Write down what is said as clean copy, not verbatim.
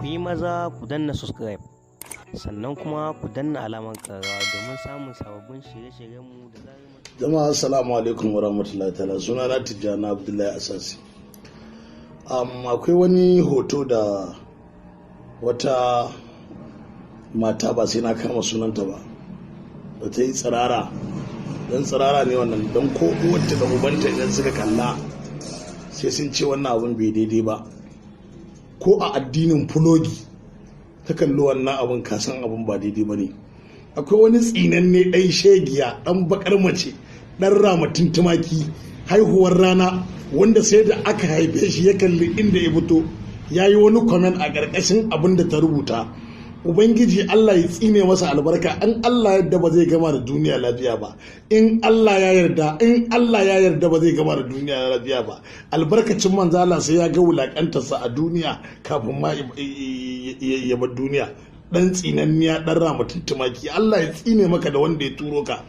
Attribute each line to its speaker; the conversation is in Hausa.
Speaker 1: ku yi maza ku danna subscribe sannan kuma ku danna alamar ƙararrawa domin samun sababbin shirye-shiryenmu da zarar mun.
Speaker 2: Jama'a assalamu alaikum warahmatullahi ta'ala, suna na Tijjani Abdullahi Asasi. Akwai wani hoto da wata mata, ba sai na kama sunanta ba, da ta yi tsirara. Dan tsirara ne wannan, don ko uwarta da ubanta idan suka kalla sai sun ce wannan abun bai daidai ba. Ko a addinin fulogi ta kalli wannan abun, kasan abun ba daidai ba ne. Akwai wani tsinanne ɗan shegiya, ɗan bakar mace, ɗan ramatin tumaki, haihuwar rana, wanda sai da aka haife shi ya kalli inda ya fito ya yi wani comment a ƙarƙashin abin da ta rubuta. Ubangiji Allah ya tsine masa albarka, in Allah yadda ba zai gama da duniya lafiya ba, in Allah ya yarda ba zai gama da duniya lafiya ba. Albarkacin manzala sai ya ga wulakantarsa a duniya kafin ma ya bar duniya. Dan tsinanniya, dan ramatin tumaki, Allah ya tsine maka da wanda ya turo ka.